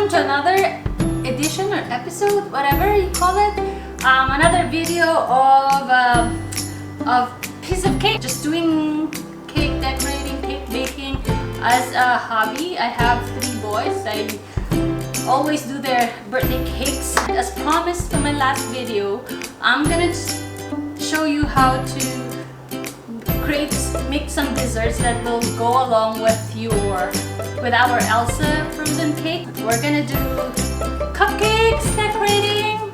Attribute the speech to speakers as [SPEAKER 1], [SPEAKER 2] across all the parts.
[SPEAKER 1] welcome to another edition or episode, whatever you call it. Another video of piece of cake. Just doing cake decorating, cake baking as a hobby. I have 3 boys. I always do their birthday cakes. As promised from my last video, I'm gonna show you how to make some desserts that will go along with our Elsa frozen cake. We're gonna do cupcakes decorating,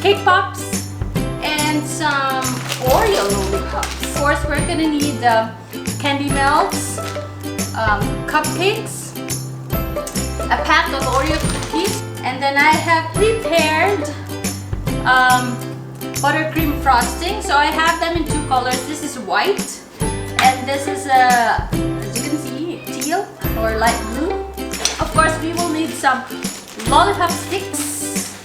[SPEAKER 1] cake pops, and some Oreo lollipops. Of course, we're gonna need candy melts, cupcakes, a pack of Oreo cookies, and then I have prepared buttercream frosting. So I have them in 2 colors. This is white and this is as you can see, teal or light blue. Of course, we will need some lollipop sticks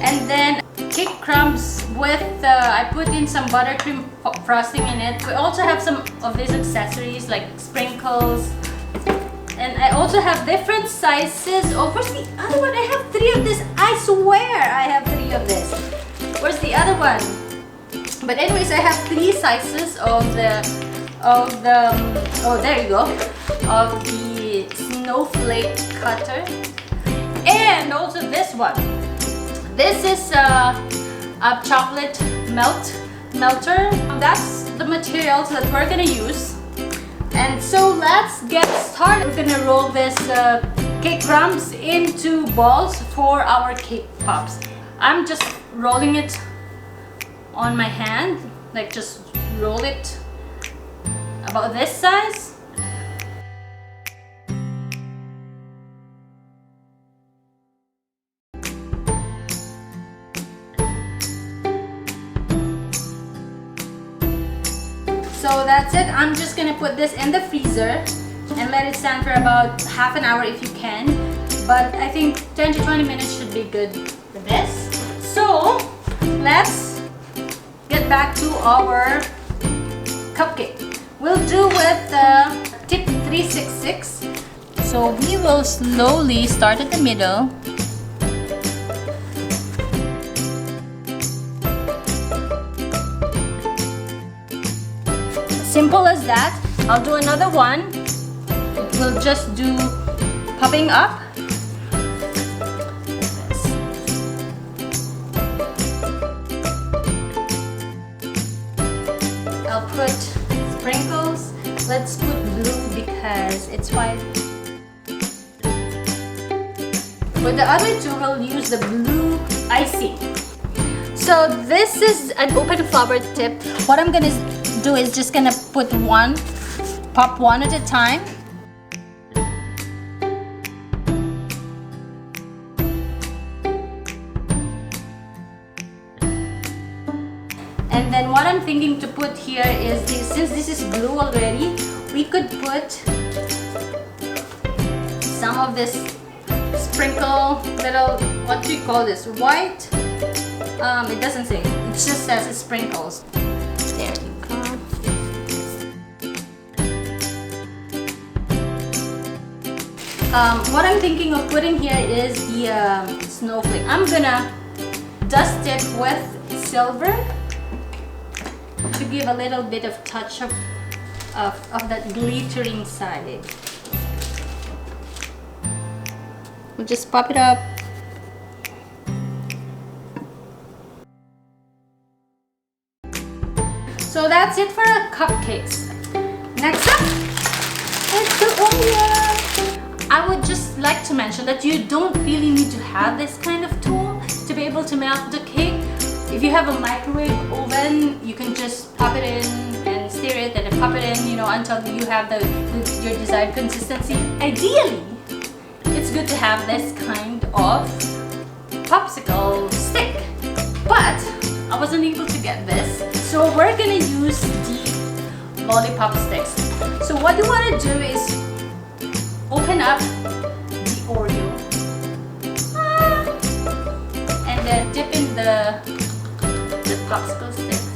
[SPEAKER 1] and then cake crumbs with I put in some buttercream frosting in it. We also have some of these accessories like sprinkles, and I also have different sizes. Oh, where's the other one? I have 3 of this. I swear I have 3 of this. Where's the other one? But anyways, I have 3 sizes of the oh, there you go, of the snowflake cutter, and also this one. This is a chocolate melter. That's the materials that we're gonna use. And so let's get started. We're gonna roll this cake crumbs into balls for our cake pops. I'm just rolling it on my hand, like just roll it about this size. So that's it. I'm just gonna put this in the freezer and let it stand for about half an hour if you can. But I think 10 to 20 minutes should be good for this. So let's get back to our cupcake. We'll do with tip 366. So we will slowly start at the middle. Simple as that. I'll do another one. We'll just do popping up. I'll put sprinkles. Let's put blue because it's white. For the other 2, we'll use the blue icing. So this is an open flower tip. What I'm gonna do is just gonna put pop one at a time. And then what I'm thinking to put here is this, since this is blue already, we could put some of this sprinkle little, what do you call this? White? It doesn't say, it just says sprinkles. There you go. What I'm thinking of putting here is the snowflake. I'm gonna dust it with silver to give a little bit of touch of that glittering side. We'll just pop it up. So that's it for our cupcakes. Next up, it's the Oreo. I would just like to mention that you don't really need to have this kind of tool to be able to melt the cake. If you have a microwave oven, you can just pop it in and stir it and then pop it in, until you have your desired consistency. Ideally, it's good to have this kind of popsicle stick, but I wasn't able to get this, so we're gonna use the lollipop sticks. So what you want to do is open up the Oreo and then dip in the popsicle sticks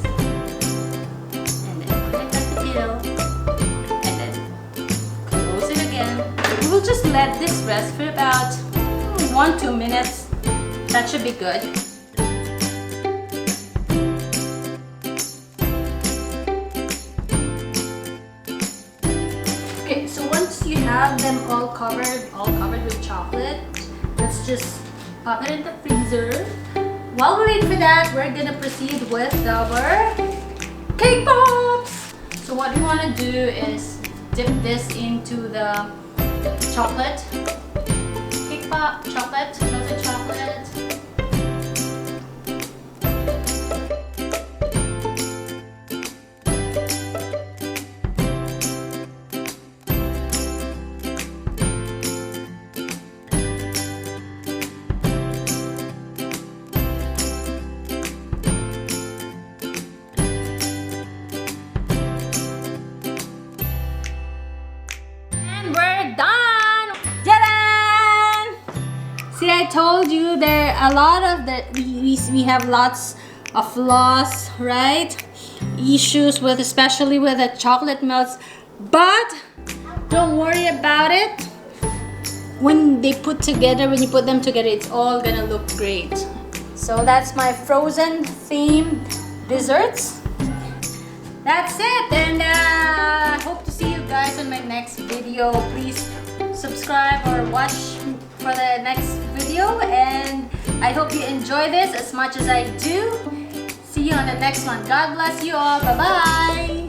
[SPEAKER 1] and then put it at the middle and then close it again. We will just let this rest for about 1-2 minutes. That should be good. Okay, so once you have them all covered with chocolate, let's just pop it in the freezer. While we wait for that, we're gonna proceed with our cake pops. So what we want to do is dip this into the chocolate. Cake pop, chocolate, melted chocolate. We're done! Ta-da! See, I told you there are a lot of we have lots of flaws, right? Issues with, especially with the chocolate melts, but don't worry about it. When you put them together, it's all gonna look great. So that's my frozen themed desserts. That's it, and hope to see you guys on my next video. Please subscribe or watch for the next video, and I hope you enjoy this as much as I do. See you on the next one. God bless you all. Bye bye.